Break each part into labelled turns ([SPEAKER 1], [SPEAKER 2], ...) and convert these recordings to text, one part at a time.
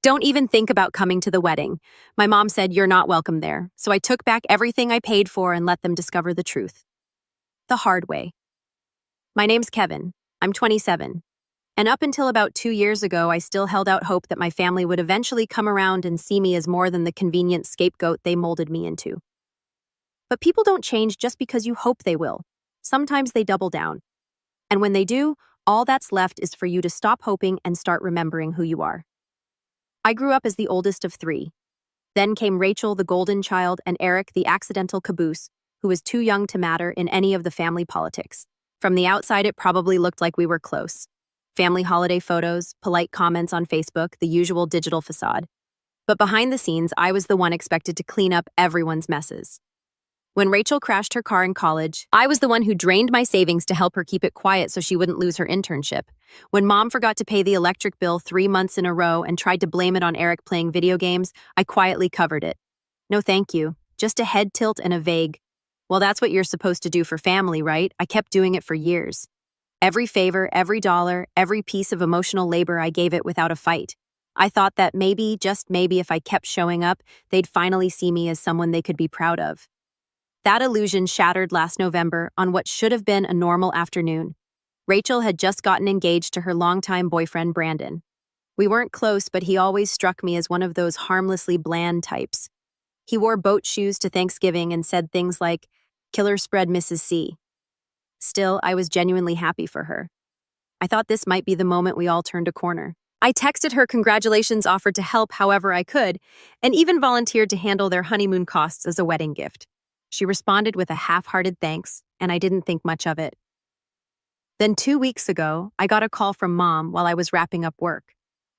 [SPEAKER 1] Don't even think about coming to the wedding. My mom said you're not welcome there, so I took back everything I paid for and let them discover the truth. The hard way. My name's Kevin. I'm 27. And up until about 2 years ago, I still held out hope that my family would eventually come around and see me as more than the convenient scapegoat they molded me into. But people don't change just because you hope they will. Sometimes they double down. And when they do, all that's left is for you to stop hoping and start remembering who you are. I grew up as the oldest of 3. Then came Rachel, the golden child, and Eric, the accidental caboose, who was too young to matter in any of the family politics. From the outside, it probably looked like we were close. Family holiday photos, polite comments on Facebook, the usual digital facade. But behind the scenes, I was the one expected to clean up everyone's messes. When Rachel crashed her car in college, I was the one who drained my savings to help her keep it quiet so she wouldn't lose her internship. When Mom forgot to pay the electric bill 3 months in a row and tried to blame it on Eric playing video games, I quietly covered it. No thank you, just a head tilt and a vague, well, that's what you're supposed to do for family, right? I kept doing it for years. Every favor, every dollar, every piece of emotional labor, I gave it without a fight. I thought that maybe, just maybe, if I kept showing up, they'd finally see me as someone they could be proud of. That illusion shattered last November on what should have been a normal afternoon. Rachel had just gotten engaged to her longtime boyfriend, Brandon. We weren't close, but he always struck me as one of those harmlessly bland types. He wore boat shoes to Thanksgiving and said things like, "Killer spread Mrs. C." Still, I was genuinely happy for her. I thought this might be the moment we all turned a corner. I texted her congratulations, offered to help however I could, and even volunteered to handle their honeymoon costs as a wedding gift. She responded with a half-hearted thanks, and I didn't think much of it. Then 2 weeks ago, I got a call from Mom while I was wrapping up work.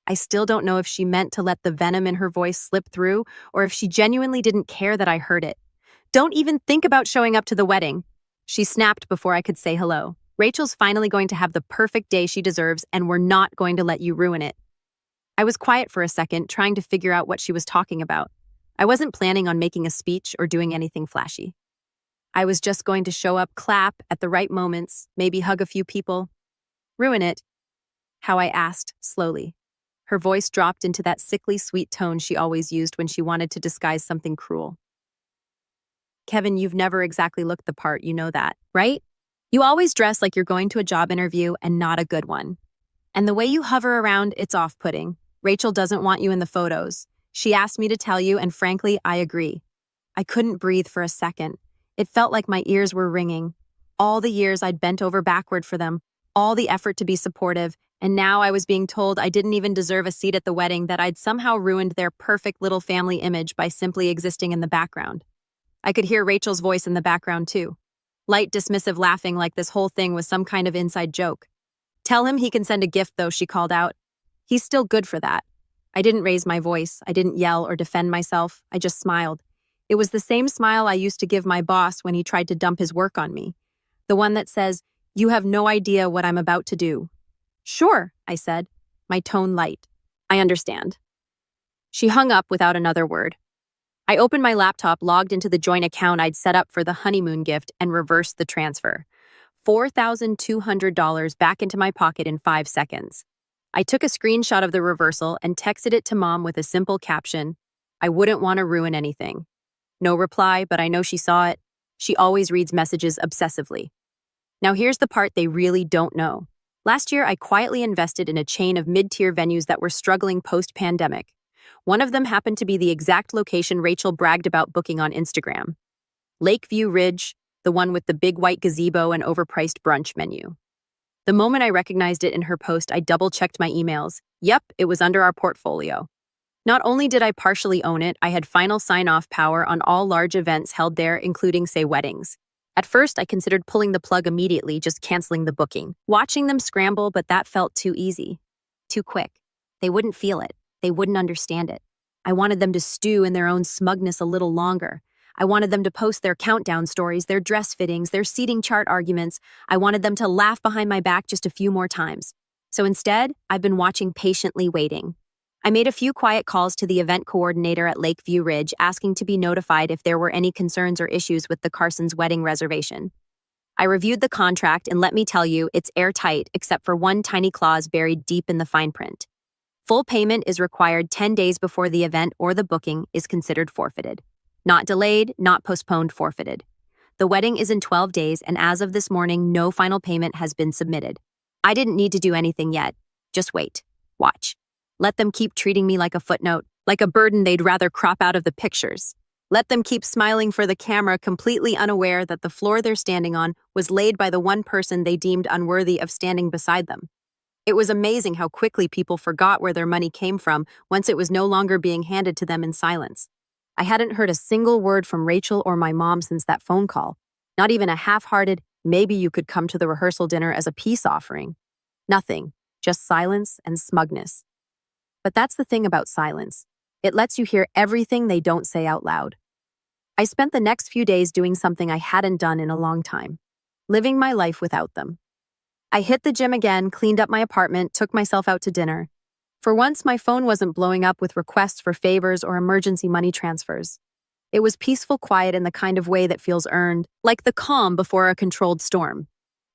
[SPEAKER 1] I still don't know if she meant to let the venom in her voice slip through or if she genuinely didn't care that I heard it. "Don't even think about showing up to the wedding." She snapped before I could say hello. "Rachel's finally going to have the perfect day she deserves, and we're not going to let you ruin it." I was quiet for a second, trying to figure out what she was talking about. I wasn't planning on making a speech or doing anything flashy. I was just going to show up, clap at the right moments, maybe hug a few people. Ruin it? How I asked, slowly. Her voice dropped into that sickly sweet tone she always used when she wanted to disguise something cruel. "Kevin, you've never exactly looked the part, you know that, right? You always dress like you're going to a job interview and not a good one. And the way you hover around, it's off-putting. Rachel doesn't want you in the photos. She asked me to tell you, and frankly, I agree." I couldn't breathe for a second. It felt like my ears were ringing. All the years I'd bent over backward for them, all the effort to be supportive, and now I was being told I didn't even deserve a seat at the wedding, that I'd somehow ruined their perfect little family image by simply existing in the background. I could hear Rachel's voice in the background too. Light, dismissive laughing like this whole thing was some kind of inside joke. "Tell him he can send a gift, though," she called out. "He's still good for that." I didn't raise my voice. I didn't yell or defend myself. I just smiled. It was the same smile I used to give my boss when he tried to dump his work on me. The one that says, "You have no idea what I'm about to do." "Sure," I said, my tone light. "I understand." She hung up without another word. I opened my laptop, logged into the joint account I'd set up for the honeymoon gift, and reversed the transfer. $4,200 back into my pocket in 5 seconds. I took a screenshot of the reversal and texted it to Mom with a simple caption, "I wouldn't want to ruin anything." No reply, but I know she saw it. She always reads messages obsessively. Now here's the part they really don't know. Last year, I quietly invested in a chain of mid-tier venues that were struggling post-pandemic. One of them happened to be the exact location Rachel bragged about booking on Instagram. Lakeview Ridge, the one with the big white gazebo and overpriced brunch menu. The moment I recognized it in her post, I double-checked my emails. Yep, it was under our portfolio. Not only did I partially own it, I had final sign-off power on all large events held there, including, say, weddings. At first, I considered pulling the plug immediately, just canceling the booking. Watching them scramble, but that felt too easy. Too quick. They wouldn't feel it. They wouldn't understand it. I wanted them to stew in their own smugness a little longer. I wanted them to post their countdown stories, their dress fittings, their seating chart arguments. I wanted them to laugh behind my back just a few more times. So instead, I've been watching, patiently waiting. I made a few quiet calls to the event coordinator at Lakeview Ridge, asking to be notified if there were any concerns or issues with the Carsons' wedding reservation. I reviewed the contract, and let me tell you, it's airtight except for one tiny clause buried deep in the fine print. Full payment is required 10 days before the event or the booking is considered forfeited. Not delayed, not postponed, forfeited. The wedding is in 12 days, and as of this morning, no final payment has been submitted. I didn't need to do anything yet. Just wait. Watch. Let them keep treating me like a footnote, like a burden they'd rather crop out of the pictures. Let them keep smiling for the camera, completely unaware that the floor they're standing on was laid by the one person they deemed unworthy of standing beside them. It was amazing how quickly people forgot where their money came from once it was no longer being handed to them in silence. I hadn't heard a single word from Rachel or my mom since that phone call. Not even a half-hearted, maybe you could come to the rehearsal dinner as a peace offering. Nothing, just silence and smugness. But that's the thing about silence. It lets you hear everything they don't say out loud. I spent the next few days doing something I hadn't done in a long time, living my life without them. I hit the gym again, cleaned up my apartment, took myself out to dinner. For once, my phone wasn't blowing up with requests for favors or emergency money transfers. It was peaceful quiet in the kind of way that feels earned, like the calm before a controlled storm.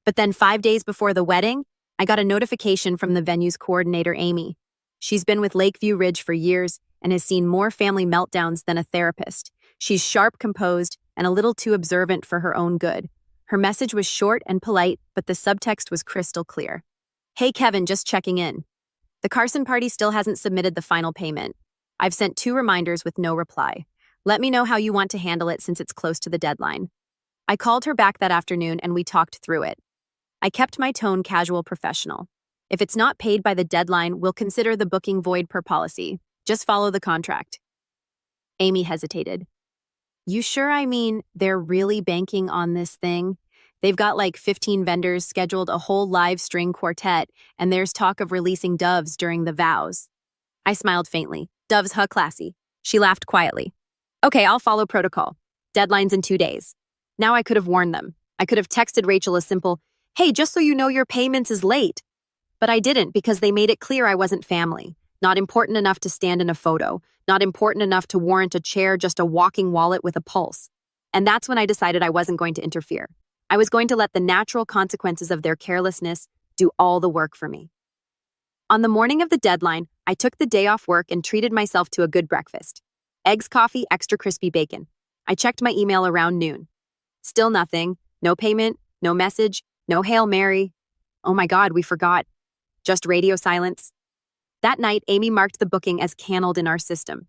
[SPEAKER 1] But then 5 days before the wedding, I got a notification from the venue's coordinator, Amy. She's been with Lakeview Ridge for years and has seen more family meltdowns than a therapist. She's sharp, composed, and a little too observant for her own good. Her message was short and polite, but the subtext was crystal clear. Hey, Kevin, just checking in. The Carson party still hasn't submitted the final payment. I've sent 2 reminders with no reply. Let me know how you want to handle it since it's close to the deadline. I called her back that afternoon and we talked through it. I kept my tone casual, professional. If it's not paid by the deadline, we'll consider the booking void per policy. Just follow the contract. Amy hesitated. You sure? I mean, they're really banking on this thing? They've got like 15 vendors scheduled, a whole live string quartet, and there's talk of releasing doves during the vows. I smiled faintly. Doves, huh, classy. She laughed quietly. Okay, I'll follow protocol. Deadline's in 2 days. Now I could have warned them. I could have texted Rachel a simple, hey, just so you know your payments is late. But I didn't because they made it clear I wasn't family. Not important enough to stand in a photo. Not important enough to warrant a chair, just a walking wallet with a pulse. And that's when I decided I wasn't going to interfere. I was going to let the natural consequences of their carelessness do all the work for me. On the morning of the deadline, I took the day off work and treated myself to a good breakfast. Eggs, coffee, extra crispy bacon. I checked my email around noon. Still nothing. No payment, no message, no Hail Mary. Oh my God, we forgot. Just radio silence. That night, Amy marked the booking as canceled in our system.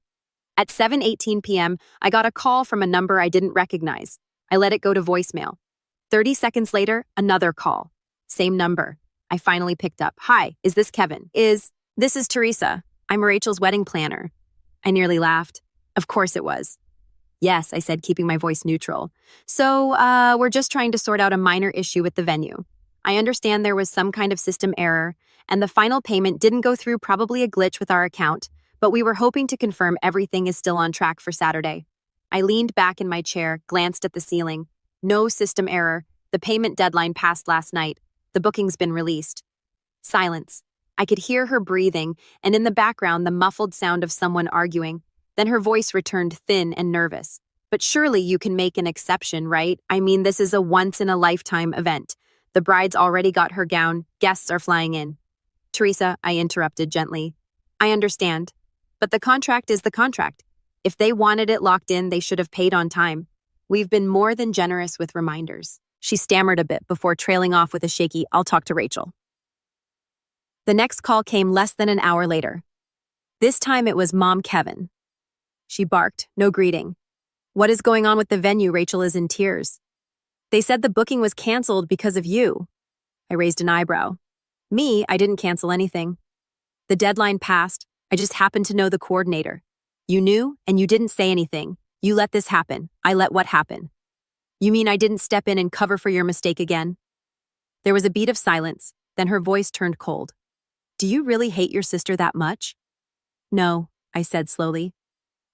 [SPEAKER 1] At 7:18 p.m., I got a call from a number I didn't recognize. I let it go to voicemail. 30 seconds later, another call. Same number. I finally picked up. Hi, is this Kevin? This is Teresa. I'm Rachel's wedding planner. I nearly laughed. Of course it was. Yes, I said, keeping my voice neutral. So, we're just trying to sort out a minor issue with the venue. I understand there was some kind of system error, and the final payment didn't go through, probably a glitch with our account, but we were hoping to confirm everything is still on track for Saturday. I leaned back in my chair, glanced at the ceiling. No system error. The payment deadline passed last night. The booking's been released. Silence. I could hear her breathing, and in the background, the muffled sound of someone arguing. Then her voice returned thin and nervous. But surely you can make an exception, right? I mean, this is a once-in-a-lifetime event. The bride's already got her gown. Guests are flying in. Teresa, I interrupted gently. I understand. But the contract is the contract. If they wanted it locked in, they should have paid on time. We've been more than generous with reminders. She stammered a bit before trailing off with a shaky, I'll talk to Rachel. The next call came less than an hour later. This time it was Mom Kevin. She barked, no greeting. What is going on with the venue? Rachel is in tears. They said the booking was canceled because of you. I raised an eyebrow. Me, I didn't cancel anything. The deadline passed. I just happened to know the coordinator. You knew, and you didn't say anything. You let this happen. I let what happen? You mean I didn't step in and cover for your mistake again? There was a beat of silence, then her voice turned cold. Do you really hate your sister that much? No, I said slowly.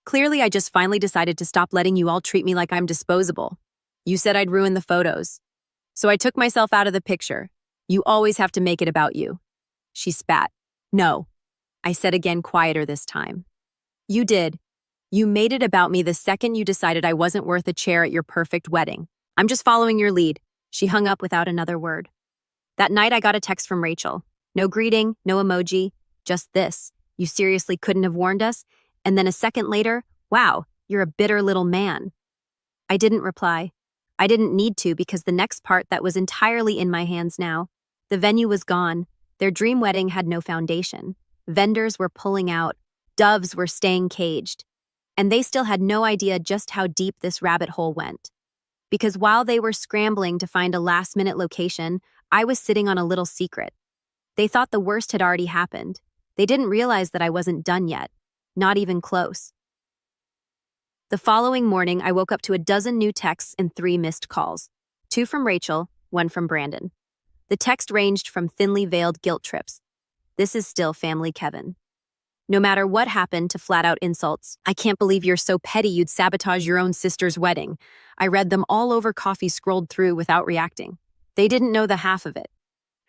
[SPEAKER 1] Clearly, I just finally decided to stop letting you all treat me like I'm disposable. You said I'd ruin the photos. So I took myself out of the picture. You always have to make it about you. She spat. No, I said again, quieter this time. You did. You made it about me the second you decided I wasn't worth a chair at your perfect wedding. I'm just following your lead. She hung up without another word. That night I got a text from Rachel. No greeting, no emoji, just this. You seriously couldn't have warned us? And then a second later, wow, you're a bitter little man. I didn't reply. I didn't need to because the next part that was entirely in my hands now. The venue was gone. Their dream wedding had no foundation. Vendors were pulling out. Doves were staying caged. And they still had no idea just how deep this rabbit hole went. Because while they were scrambling to find a last-minute location, I was sitting on a little secret. They thought the worst had already happened. They didn't realize that I wasn't done yet. Not even close. The following morning, I woke up to a dozen new texts and 3 missed calls. 2 from Rachel, 1 from Brandon. The text ranged from thinly veiled guilt trips. This is still family Kevin. No matter what happened to flat-out insults, I can't believe you're so petty you'd sabotage your own sister's wedding. I read them all over coffee, scrolled through without reacting. They didn't know the half of it.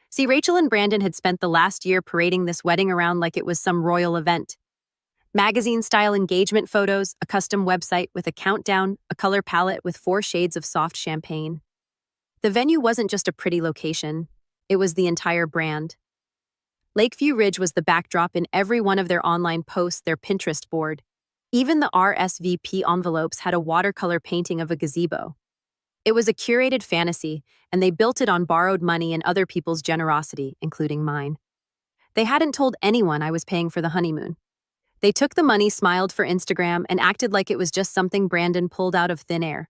[SPEAKER 1] See, Rachel and Brandon had spent the last year parading this wedding around like it was some royal event. Magazine-style engagement photos, a custom website with a countdown, a color palette with 4 shades of soft champagne. The venue wasn't just a pretty location. It was the entire brand. Lakeview Ridge was the backdrop in every one of their online posts, their Pinterest board. Even the RSVP envelopes had a watercolor painting of a gazebo. It was a curated fantasy, and they built it on borrowed money and other people's generosity, including mine. They hadn't told anyone I was paying for the honeymoon. They took the money, smiled for Instagram, and acted like it was just something Brandon pulled out of thin air.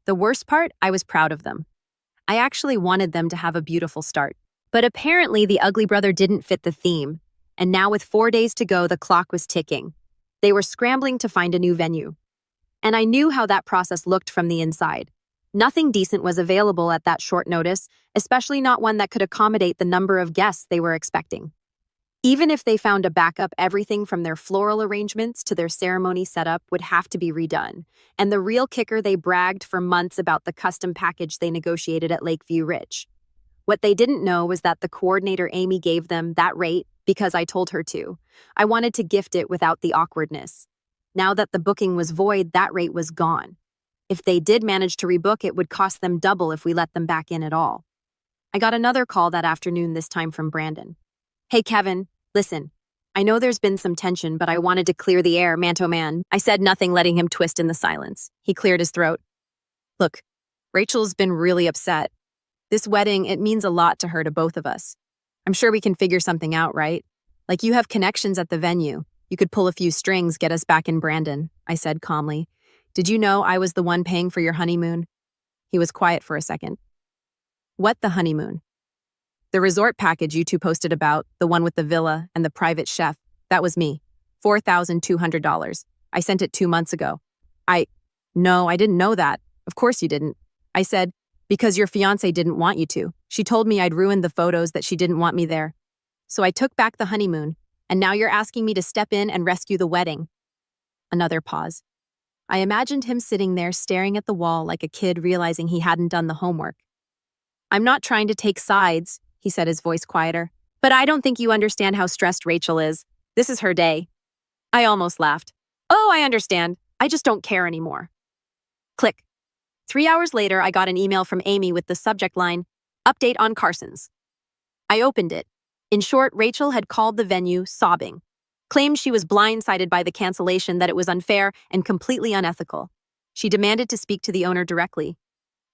[SPEAKER 1] The worst part, I was proud of them. I actually wanted them to have a beautiful start. But apparently the ugly brother didn't fit the theme, and now with 4 days to go, the clock was ticking. They were scrambling to find a new venue. And I knew how that process looked from the inside. Nothing decent was available at that short notice, especially not one that could accommodate the number of guests they were expecting. Even if they found a backup, everything from their floral arrangements to their ceremony setup would have to be redone. And the real kicker, they bragged for months about the custom package they negotiated at Lakeview Ridge. What they didn't know was that the coordinator, Amy, gave them that rate because I told her to. I wanted to gift it without the awkwardness. Now that the booking was void, that rate was gone. If they did manage to rebook, it would cost them double if we let them back in at all. I got another call that afternoon, this time from Brandon. Hey, Kevin, listen. I know there's been some tension, but I wanted to clear the air, man-to-man. I said nothing, letting him twist in the silence. He cleared his throat. Look, Rachel's been really upset. This wedding, it means a lot to her, to both of us. I'm sure we can figure something out, right? Like, you have connections at the venue. You could pull a few strings, get us back in Brandon, I said calmly. Did you know I was the one paying for your honeymoon? He was quiet for a second. What, the honeymoon? The resort package you 2 posted about, the one with the villa and the private chef, that was me. $4,200. I sent it 2 months ago. No, I didn't know that. Of course you didn't. I said, because your fiancé didn't want you to. She told me I'd ruined the photos, that she didn't want me there. So I took back the honeymoon, and now you're asking me to step in and rescue the wedding. Another pause. I imagined him sitting there staring at the wall like a kid realizing he hadn't done the homework. I'm not trying to take sides, he said, his voice quieter, but I don't think you understand how stressed Rachel is. This is her day. I almost laughed. Oh, I understand. I just don't care anymore. Click. 3 hours later, I got an email from Amy with the subject line, "Update on Carsons." I opened it. In short, Rachel had called the venue sobbing, claimed she was blindsided by the cancellation, that it was unfair and completely unethical. She demanded to speak to the owner directly.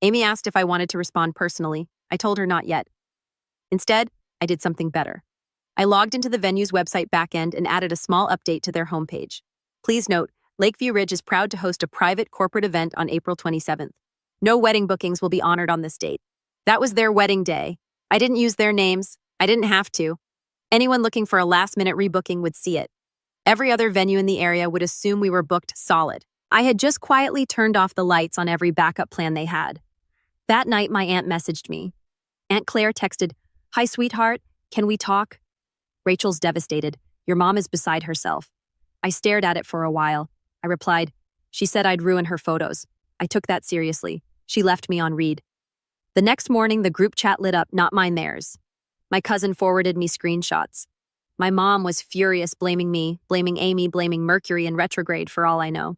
[SPEAKER 1] Amy asked if I wanted to respond personally. I told her not yet. Instead, I did something better. I logged into the venue's website backend and added a small update to their homepage. Please note, Lakeview Ridge is proud to host a private corporate event on April 27th. No wedding bookings will be honored on this date. That was their wedding day. I didn't use their names. I didn't have to. Anyone looking for a last-minute rebooking would see it. Every other venue in the area would assume we were booked solid. I had just quietly turned off the lights on every backup plan they had. That night, my aunt messaged me. Aunt Claire texted, "Hi, sweetheart. Can we talk?" Rachel's devastated. Your mom is beside herself. I stared at it for a while. I replied, she said I'd ruin her photos. I took that seriously. She left me on read. The next morning, the group chat lit up, not mine, theirs. My cousin forwarded me screenshots. My mom was furious, blaming me, blaming Amy, blaming Mercury in retrograde for all I know.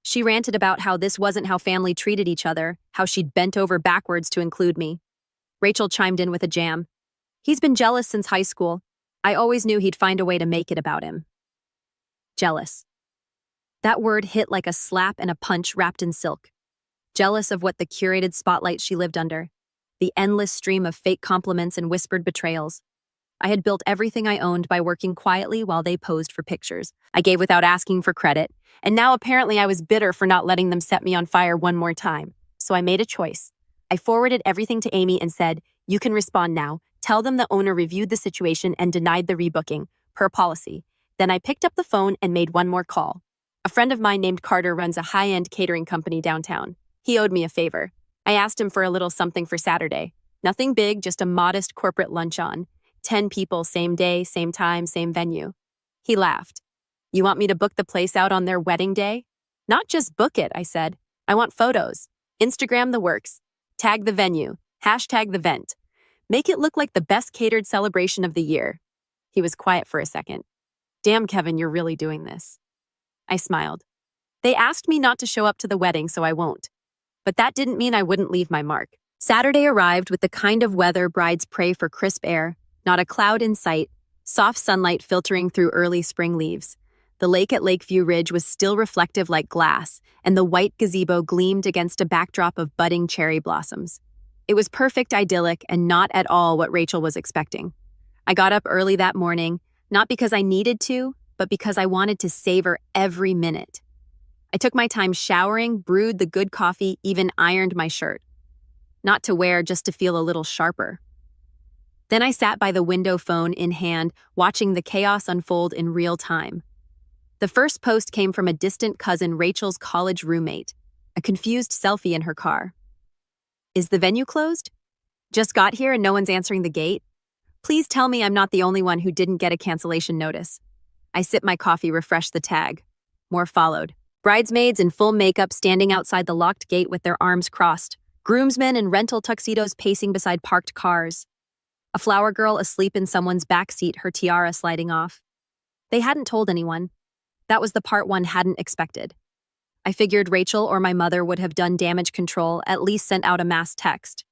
[SPEAKER 1] She ranted about how this wasn't how family treated each other, how she'd bent over backwards to include me. Rachel chimed in with a jam. He's been jealous since high school. I always knew he'd find a way to make it about him. Jealous. That word hit like a slap and a punch wrapped in silk. Jealous of what the curated spotlight she lived under, the endless stream of fake compliments and whispered betrayals. I had built everything I owned by working quietly while they posed for pictures. I gave without asking for credit, and now apparently I was bitter for not letting them set me on fire one more time. So I made a choice. I forwarded everything to Amy and said, "You can respond now. Tell them the owner reviewed the situation and denied the rebooking, per policy." Then I picked up the phone and made one more call. A friend of mine named Carter runs a high-end catering company downtown. He owed me a favor. I asked him for a little something for Saturday. Nothing big, just a modest corporate lunch-on. 10 people, same day, same time, same venue. He laughed. "You want me to book the place out on their wedding day?" "Not just book it," I said. "I want photos. Instagram the works. Tag the venue. Hashtag the vent. Make it look like the best catered celebration of the year." He was quiet for a second. "Damn, Kevin, you're really doing this." I smiled. They asked me not to show up to the wedding, so I won't. But that didn't mean I wouldn't leave my mark. Saturday arrived with the kind of weather brides pray for: crisp air, not a cloud in sight, soft sunlight filtering through early spring leaves. The lake at Lakeview Ridge was still reflective like glass, and the white gazebo gleamed against a backdrop of budding cherry blossoms. It was perfect, idyllic, and not at all what Rachel was expecting. I got up early that morning, not because I needed to, but because I wanted to savor every minute. I took my time showering, brewed the good coffee, even ironed my shirt. Not to wear, just to feel a little sharper. Then I sat by the window, phone in hand, watching the chaos unfold in real time. The first post came from a distant cousin, Rachel's college roommate, a confused selfie in her car. "Is the venue closed? Just got here and no one's answering the gate? Please tell me I'm not the only one who didn't get a cancellation notice." I sipped my coffee, refreshed the tag. More followed. Bridesmaids in full makeup standing outside the locked gate with their arms crossed. Groomsmen in rental tuxedos pacing beside parked cars. A flower girl asleep in someone's backseat, her tiara sliding off. They hadn't told anyone. That was the part one hadn't expected. I figured Rachel or my mother would have done damage control, at least sent out a mass text.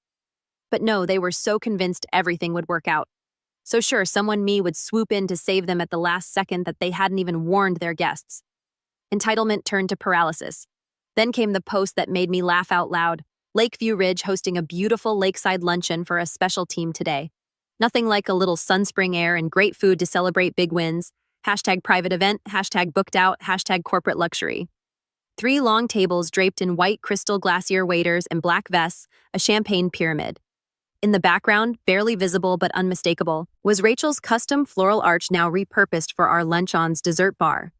[SPEAKER 1] But no, they were so convinced everything would work out. So sure, someone would swoop in to save them at the last second that they hadn't even warned their guests. Entitlement turned to paralysis. Then came the post that made me laugh out loud. Lakeview Ridge hosting a beautiful lakeside luncheon for a special team today. Nothing like a little sunspring air and great food to celebrate big wins. Hashtag private event, hashtag booked out, hashtag corporate luxury. 3 long tables draped in white crystal glacier waiters and black vests, a champagne pyramid. In the background, barely visible but unmistakable, was Rachel's custom floral arch, now repurposed for our luncheon's dessert bar.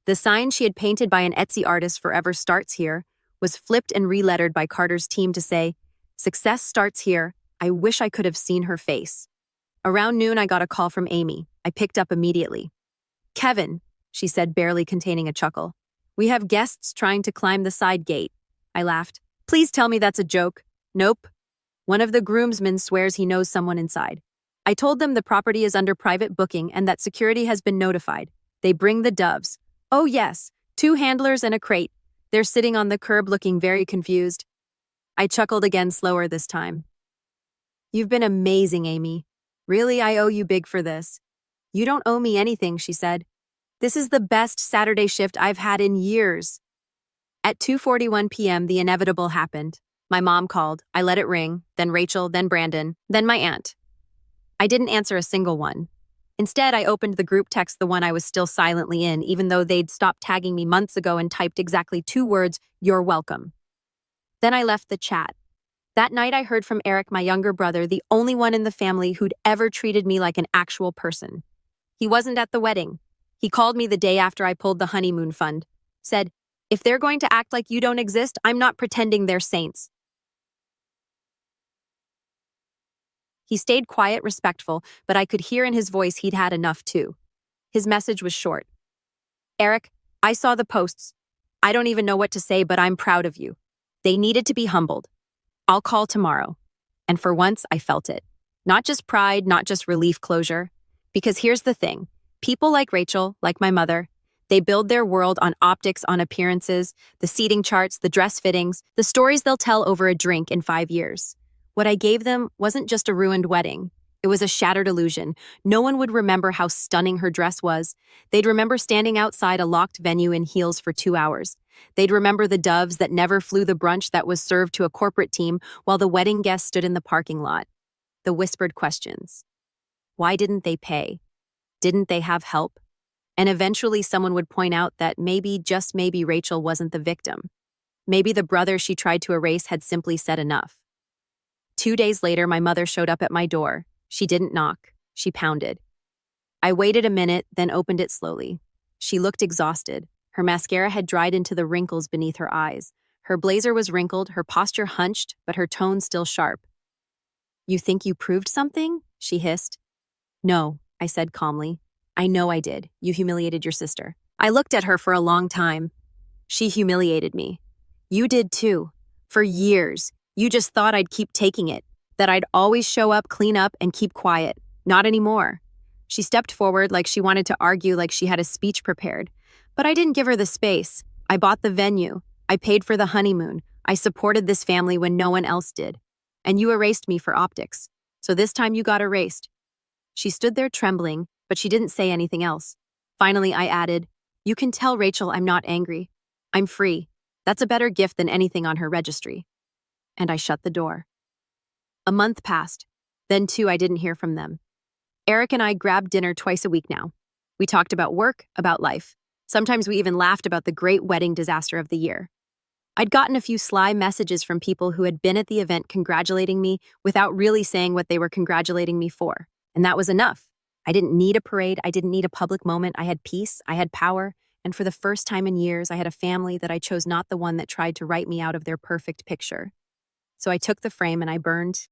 [SPEAKER 1] The sign she had painted by an Etsy artist, "Forever Starts Here," was flipped and relettered by Carter's team to say, "Success starts here. I wish I could have seen her face." Around noon, I got a call from Amy. I picked up immediately. "Kevin," she said, barely containing a chuckle. "We have guests trying to climb the side gate." I laughed. "Please tell me that's a joke." "Nope. One of the groomsmen swears he knows someone inside. I told them the property is under private booking and that security has been notified. They bring the doves. Oh yes, 2 handlers and a crate. They're sitting on the curb looking very confused." I chuckled again, slower this time. "You've been amazing, Amy. Really, I owe you big for this." "You don't owe me anything," she said. "This is the best Saturday shift I've had in years." At 2:41 p.m., the inevitable happened. My mom called. I let it ring, then Rachel, then Brandon, then my aunt. I didn't answer a single one. Instead, I opened the group text, the one I was still silently in, even though they'd stopped tagging me months ago, and typed exactly 2 words, "You're welcome." Then I left the chat. That night I heard from Eric, my younger brother, the only one in the family who'd ever treated me like an actual person. He wasn't at the wedding. He called me the day after I pulled the honeymoon fund. Said, "If they're going to act like you don't exist, I'm not pretending they're saints." He stayed quiet, respectful, but I could hear in his voice he'd had enough too. His message was short. "Eric, I saw the posts. I don't even know what to say, but I'm proud of you. They needed to be humbled. I'll call tomorrow." And for once, I felt it. Not just pride, not just relief, closure. Because here's the thing. People like Rachel, like my mother, they build their world on optics, on appearances, the seating charts, the dress fittings, the stories they'll tell over a drink in 5 years. What I gave them wasn't just a ruined wedding. It was a shattered illusion. No one would remember how stunning her dress was. They'd remember standing outside a locked venue in heels for 2 hours. They'd remember the doves that never flew the brunch that was served to a corporate team while the wedding guests stood in the parking lot. The whispered questions. Why didn't they pay? Didn't they have help? And eventually someone would point out that maybe, just maybe, Rachel wasn't the victim. Maybe the brother she tried to erase had simply said enough. 2 days later, my mother showed up at my door. She didn't knock. She pounded. I waited a minute, then opened it slowly. She looked exhausted. Her mascara had dried into the wrinkles beneath her eyes. Her blazer was wrinkled, her posture hunched, but her tone still sharp. "You think you proved something?" she hissed. "No," I said calmly. "I know I did. You humiliated your sister." I looked at her for a long time. She humiliated me. You did too. For years. You just thought I'd keep taking it, that I'd always show up, clean up, and keep quiet. Not anymore. She stepped forward like she wanted to argue, like she had a speech prepared. But I didn't give her the space. I bought the venue. I paid for the honeymoon. I supported this family when no one else did. And you erased me for optics. So this time you got erased. She stood there trembling, but she didn't say anything else. Finally, I added, "You can tell Rachel I'm not angry. I'm free. That's a better gift than anything on her registry." And I shut the door. A month passed. Then, too, I didn't hear from them. Eric and I grabbed dinner twice a week now. We talked about work, about life. Sometimes we even laughed about the great wedding disaster of the year. I'd gotten a few sly messages from people who had been at the event congratulating me without really saying what they were congratulating me for. And that was enough. I didn't need a parade. I didn't need a public moment. I had peace. I had power. And for the first time in years, I had a family that I chose, not the one that tried to write me out of their perfect picture. So I took the frame and I burned